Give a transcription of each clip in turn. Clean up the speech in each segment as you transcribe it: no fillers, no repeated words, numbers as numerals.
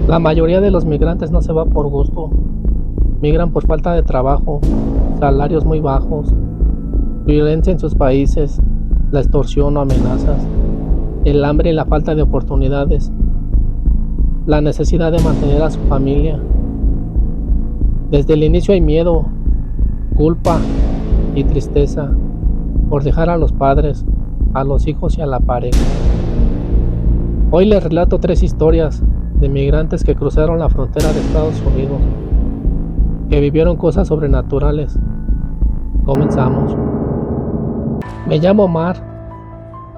La mayoría de los migrantes no se va por gusto, migran por falta de trabajo, salarios muy bajos, violencia en sus países, la extorsión o amenazas, el hambre y la falta de oportunidades, la necesidad de mantener a su familia. Desde el inicio hay miedo, culpa y tristeza por dejar a los padres, a los hijos y a la pareja. Hoy les relato 3 historias de migrantes que cruzaron la frontera de Estados Unidos, que vivieron cosas sobrenaturales. Comenzamos. Me llamo Omar,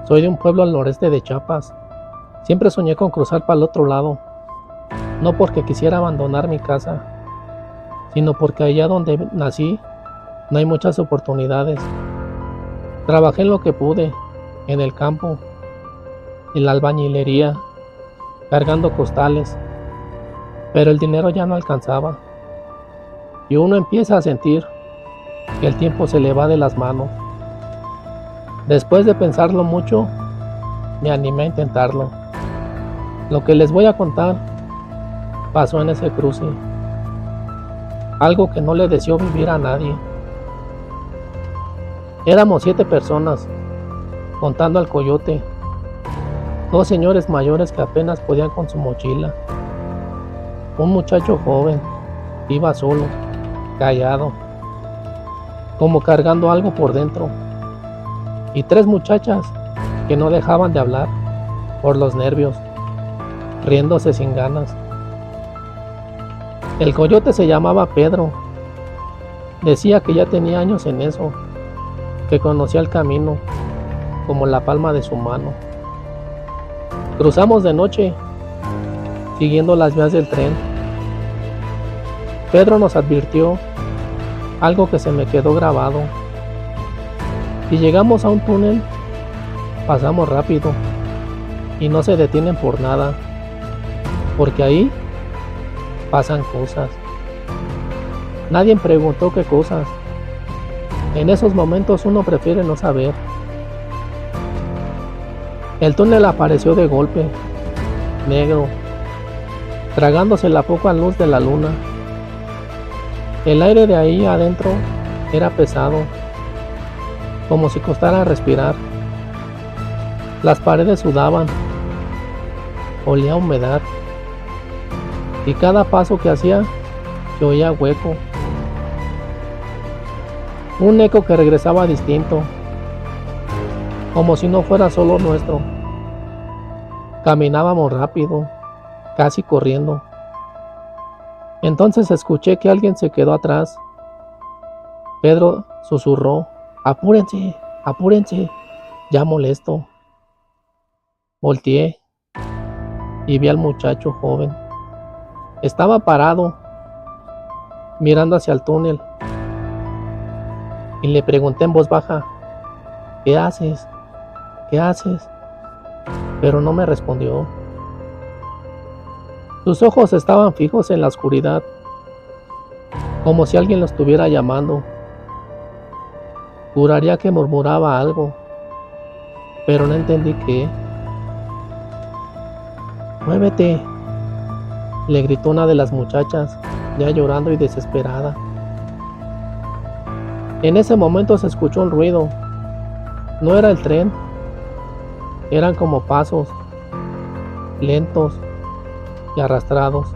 soy de un pueblo al noreste de Chiapas. Siempre soñé con cruzar para el otro lado, no porque quisiera abandonar mi casa, sino porque allá donde nací no hay muchas oportunidades. Trabajé en lo que pude, en el campo, en la albañilería, cargando costales, pero el dinero ya no alcanzaba, y uno empieza a sentir que el tiempo se le va de las manos. Después de pensarlo mucho, me animé a intentarlo. Lo que les voy a contar pasó en ese cruce, algo que no le deseo vivir a nadie. Éramos 7 personas, contando al coyote, 2 señores mayores que apenas podían con su mochila, un muchacho joven, iba solo, callado, como cargando algo por dentro, y 3 muchachas que no dejaban de hablar por los nervios, riéndose sin ganas. El coyote se llamaba Pedro. Decía que ya tenía años en eso, que conocía el camino como la palma de su mano. Cruzamos de noche, siguiendo las vías del tren. Pedro nos advirtió algo que se me quedó grabado. Si llegamos a un túnel, pasamos rápido y no se detienen por nada, porque ahí pasan cosas. Nadie preguntó qué cosas. En esos momentos uno prefiere no saber. El túnel apareció de golpe, negro, tragándose la poca luz de la luna. El aire de ahí adentro era pesado, como si costara respirar. Las paredes sudaban, olía a humedad, y cada paso que hacía se oía hueco. Un eco que regresaba distinto, como si no fuera solo nuestro. Caminábamos rápido, casi corriendo. Entonces escuché que alguien se quedó atrás. Pedro susurró: "Apúrense, apúrense, ya molesto". Volteé y vi al muchacho joven. Estaba parado, mirando hacia el túnel, y le pregunté en voz baja: "¿Qué haces? ¿Qué haces?". Pero no me respondió. Sus ojos estaban fijos en la oscuridad, como si alguien lo estuviera llamando. Juraría que murmuraba algo, pero no entendí qué. "Muévete", le gritó una de las muchachas, ya llorando y desesperada. En ese momento se escuchó un ruido. No era el tren, eran como pasos, lentos y arrastrados,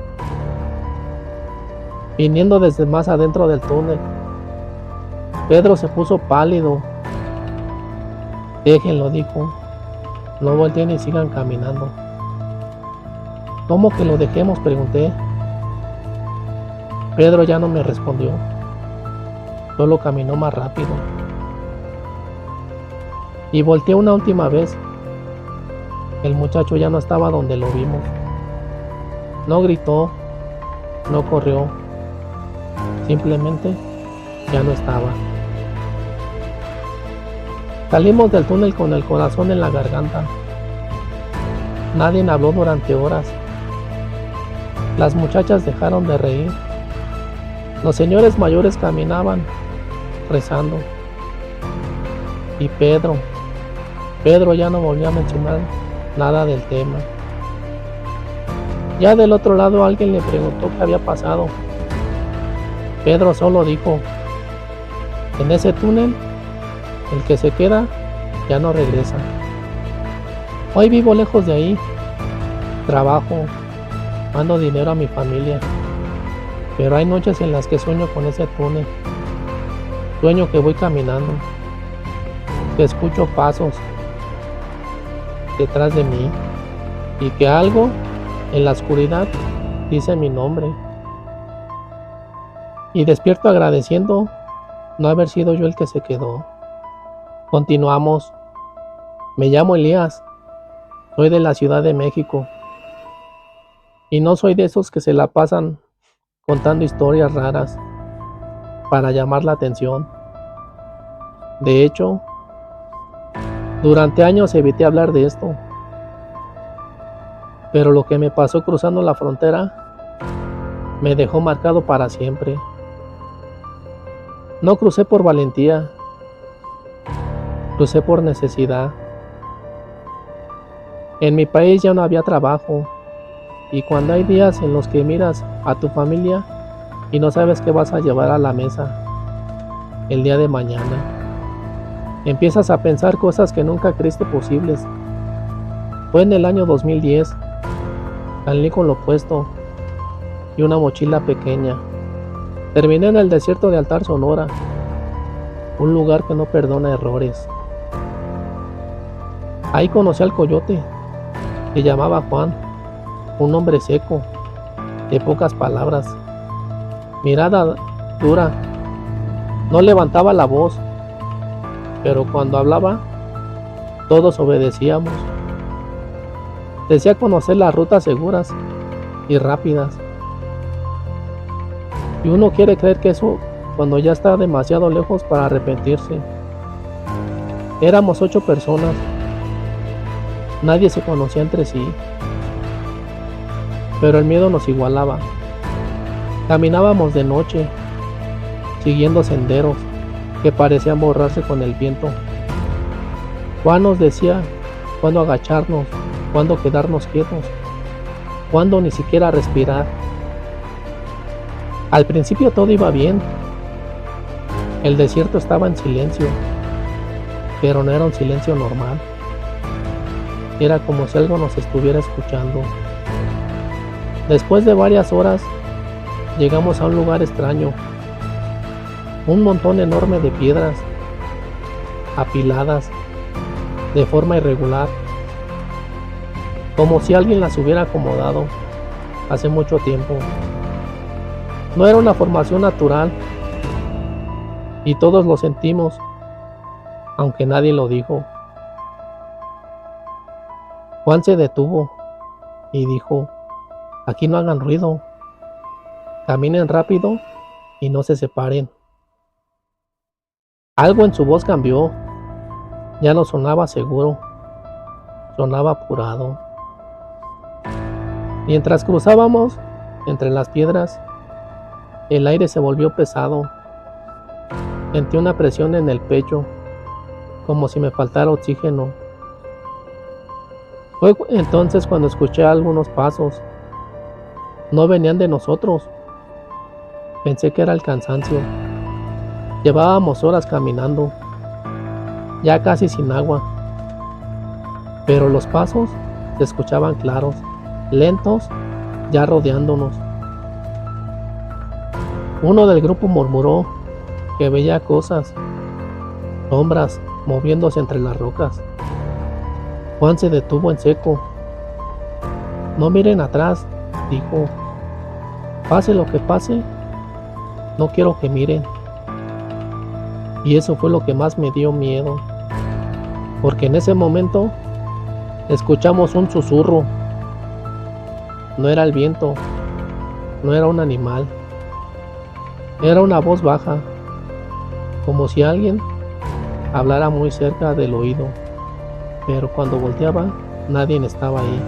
viniendo desde más adentro del túnel. Pedro se puso pálido. "Déjenlo", dijo, "no volteen y sigan caminando". "¿Cómo que lo dejemos?", pregunté. Pedro ya no me respondió, solo caminó más rápido. Y volteé una última vez. El muchacho ya no estaba donde lo vimos. No gritó, no corrió, simplemente ya no estaba. Salimos del túnel con el corazón en la garganta. Nadie habló durante horas. Las muchachas dejaron de reír. Los señores mayores caminaban, rezando. Y Pedro ya no volvió a mencionar nada del tema. Ya del otro lado alguien le preguntó qué había pasado. Pedro solo dijo: en ese túnel, el que se queda ya no regresa. Hoy vivo lejos de ahí, trabajo, mando dinero a mi familia, pero hay noches en las que sueño con ese túnel. Sueño que voy caminando, que escucho pasos detrás de mí y que algo en la oscuridad dice mi nombre. Y despierto agradeciendo no haber sido yo el que se quedó. Continuamos. Me llamo Elías, soy de la Ciudad de México y no soy de esos que se la pasan contando historias raras para llamar la atención. De hecho, durante años evité hablar de esto, pero lo que me pasó cruzando la frontera me dejó marcado para siempre. No crucé por valentía, crucé por necesidad. En mi país ya no había trabajo, y cuando hay días en los que miras a tu familia y no sabes qué vas a llevar a la mesa el día de mañana, empiezas a pensar cosas que nunca creíste posibles. Fue en el año 2010, salí con lo puesto y una mochila pequeña. Terminé en el desierto de Altar, Sonora, un lugar que no perdona errores. Ahí conocí al coyote, se llamaba Juan, un hombre seco, de pocas palabras, mirada dura, no levantaba la voz, pero cuando hablaba, todos obedecíamos. Decía conocer las rutas seguras y rápidas. Y uno quiere creer que eso cuando ya está demasiado lejos para arrepentirse. Éramos 8 personas. Nadie se conocía entre sí. Pero el miedo nos igualaba. Caminábamos de noche, siguiendo senderos que parecían borrarse con el viento. Juan nos decía cuándo agacharnos, cuándo quedarnos quietos, cuándo ni siquiera respirar. Al principio todo iba bien. El desierto estaba en silencio, pero no era un silencio normal. Era como si algo nos estuviera escuchando. Después de varias horas, llegamos a un lugar extraño. Un montón enorme de piedras, apiladas, de forma irregular, como si alguien las hubiera acomodado hace mucho tiempo. No era una formación natural, y todos lo sentimos, aunque nadie lo dijo. Juan se detuvo y dijo: aquí no hagan ruido, caminen rápido y no se separen. Algo en su voz cambió, ya no sonaba seguro, sonaba apurado. Mientras cruzábamos entre las piedras, el aire se volvió pesado. Sentí una presión en el pecho, como si me faltara oxígeno. Fue entonces cuando escuché algunos pasos. No venían de nosotros. Pensé que era el cansancio. Llevábamos horas caminando, ya casi sin agua. Pero los pasos se escuchaban claros, lentos, ya rodeándonos. Uno del grupo murmuró que veía cosas, sombras, moviéndose entre las rocas. Juan se detuvo en seco. No miren atrás, dijo. Pase lo que pase, no quiero que miren. Y eso fue lo que más me dio miedo, porque en ese momento escuchamos un susurro. No era el viento, no era un animal, era una voz baja, como si alguien hablara muy cerca del oído, pero cuando volteaba, nadie estaba ahí.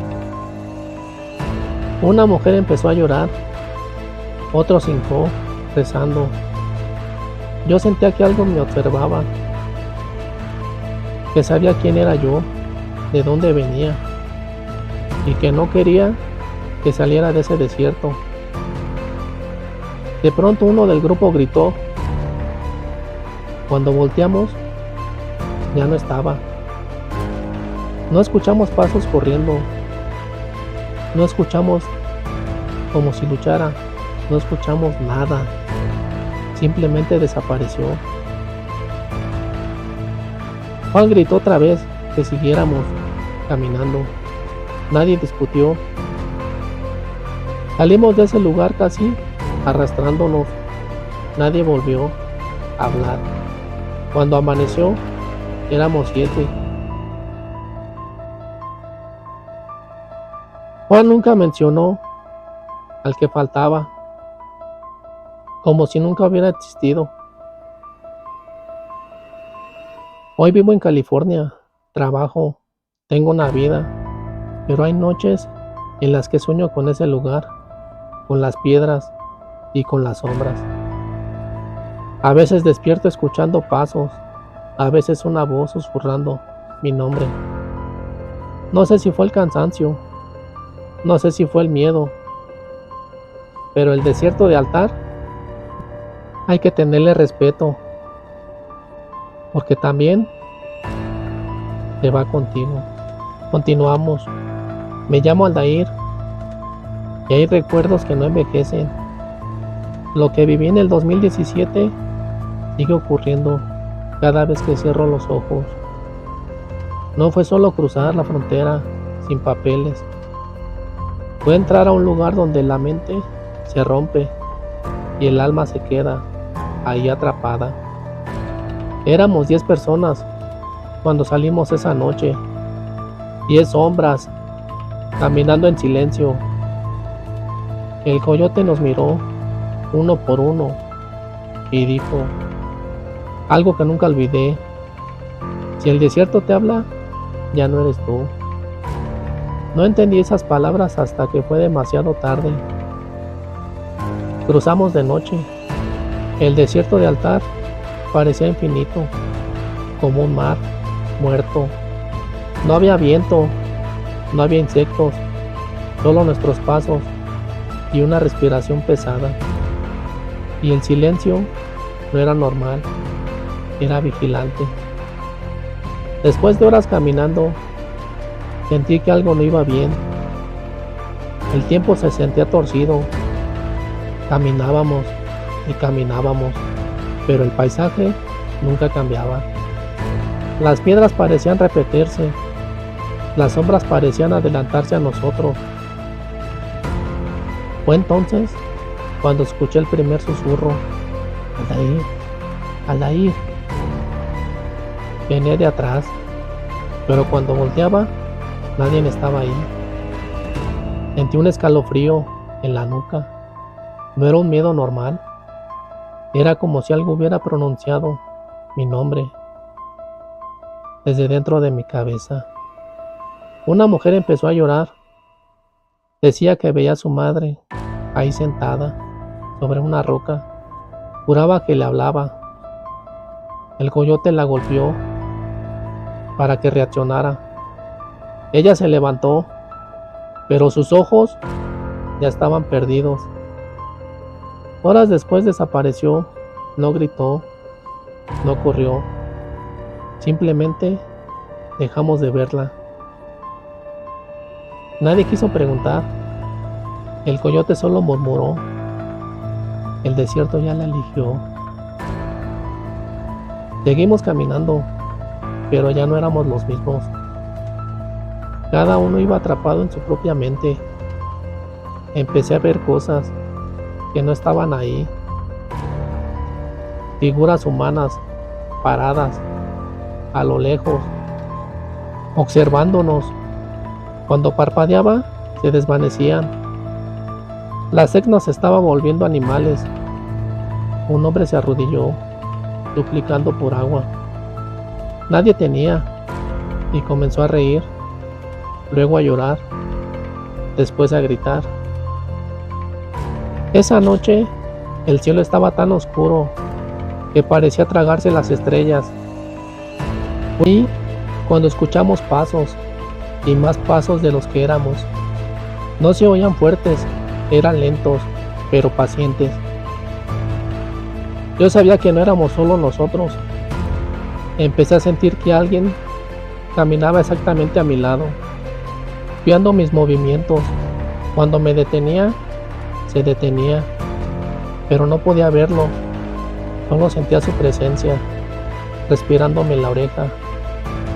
Una mujer empezó a llorar, otro se hincó, rezando. Yo sentía que algo me observaba, que sabía quién era yo, de dónde venía, y que no quería que saliera de ese desierto. De pronto uno del grupo gritó. Cuando volteamos, ya no estaba. No escuchamos pasos corriendo. No escuchamos como si luchara. No escuchamos nada. Simplemente desapareció. Juan gritó otra vez que siguiéramos caminando. Nadie discutió. Salimos de ese lugar casi arrastrándonos. Nadie volvió a hablar. Cuando amaneció, éramos 7. Juan nunca mencionó al que faltaba, como si nunca hubiera existido. Hoy vivo en California, trabajo, tengo una vida, pero hay noches en las que sueño con ese lugar, con las piedras y con las sombras. A veces despierto escuchando pasos, a veces una voz susurrando mi nombre. No sé si fue el cansancio, no sé si fue el miedo, pero el desierto de Altar hay que tenerle respeto, porque también te va contigo. Continuamos. Me llamo Aldair y hay recuerdos que no envejecen. Lo que viví en el 2017 sigue ocurriendo cada vez que cierro los ojos. No fue solo cruzar la frontera sin papeles. Fue entrar a un lugar donde la mente se rompe y el alma se queda ahí atrapada. Éramos 10 personas cuando salimos esa noche. 10 sombras caminando en silencio. El coyote nos miró uno por uno y dijo algo que nunca olvidé: si el desierto te habla, ya no eres tú. No entendí esas palabras hasta que fue demasiado tarde. Cruzamos de noche. El desierto de Altar parecía infinito, como un mar muerto. No había viento, no había insectos, solo nuestros pasos y una respiración pesada. Y el silencio no era normal, era vigilante. Después de horas caminando, sentí que algo no iba bien. El tiempo se sentía torcido. Caminábamos y caminábamos, pero el paisaje nunca cambiaba. Las piedras parecían repetirse, las sombras parecían adelantarse a nosotros. Fue entonces cuando escuché el primer susurro: Aldair, Aldair. Venía de atrás, pero cuando volteaba, nadie estaba ahí. Sentí un escalofrío en la nuca. No era un miedo normal. Era como si algo hubiera pronunciado mi nombre desde dentro de mi cabeza. Una mujer empezó a llorar. Decía que veía a su madre ahí sentada sobre una roca. Juraba que le hablaba. El coyote la golpeó para que reaccionara. Ella se levantó, pero sus ojos ya estaban perdidos. Horas después desapareció. No gritó, no corrió. Simplemente dejamos de verla. Nadie quiso preguntar. El coyote solo murmuró: el desierto ya la eligió. Seguimos caminando, pero ya no éramos los mismos. Cada uno iba atrapado en su propia mente. Empecé a ver cosas que no estaban ahí. Figuras humanas paradas a lo lejos, observándonos. Cuando parpadeaba, se desvanecían. La secna se estaba volviendo animales. Un hombre se arrodilló, suplicando por agua. Nadie tenía, y comenzó a reír, luego a llorar, después a gritar. Esa noche, el cielo estaba tan oscuro que parecía tragarse las estrellas. Fui cuando escuchamos pasos, y más pasos de los que éramos. No se oían fuertes, eran lentos, pero pacientes. Yo sabía que no éramos solo nosotros. Empecé a sentir que alguien caminaba exactamente a mi lado, viendo mis movimientos. Cuando me detenía, se detenía, pero no podía verlo. Solo sentía su presencia, respirándome en la oreja.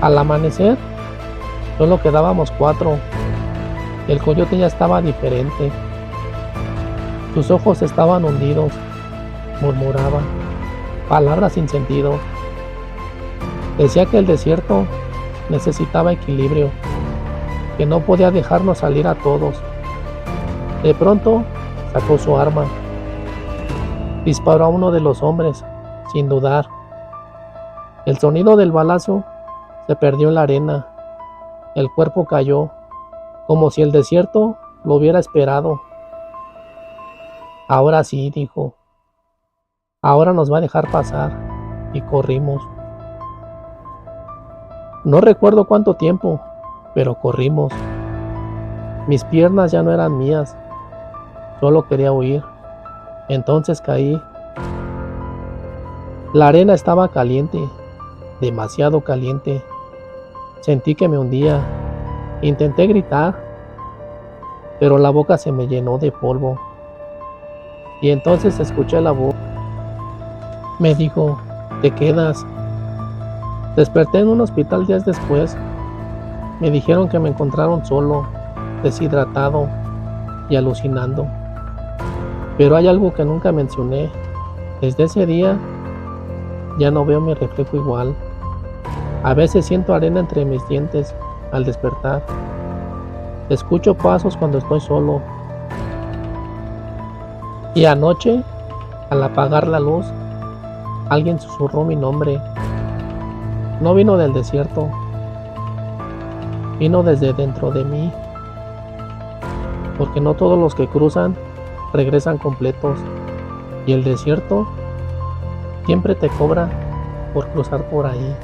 Al amanecer, solo quedábamos 4. El coyote ya estaba diferente. Sus ojos estaban hundidos. Murmuraba palabras sin sentido. Decía que el desierto necesitaba equilibrio, que no podía dejarnos salir a todos. De pronto, sacó su arma. Disparó a uno de los hombres, sin dudar. El sonido del balazo se perdió en la arena. El cuerpo cayó, como si el desierto lo hubiera esperado. Ahora sí, dijo. Ahora nos va a dejar pasar. Y corrimos. No recuerdo cuánto tiempo, pero corrimos. Mis piernas ya no eran mías. Solo quería huir. Entonces caí. La arena estaba caliente, demasiado caliente. Sentí que me hundía. Intenté gritar, pero la boca se me llenó de polvo. Y entonces escuché la voz. Me dijo, ¿te quedas? Desperté en un hospital días después. Me dijeron que me encontraron solo, deshidratado y alucinando. Pero hay algo que nunca mencioné. Desde ese día ya no veo mi reflejo igual. A veces siento arena entre mis dientes al despertar. Escucho pasos cuando estoy solo. Y anoche, al apagar la luz, alguien susurró mi nombre. No vino del desierto, vino desde dentro de mí. Porque no todos los que cruzan regresan completos. Y el desierto siempre te cobra por cruzar por ahí.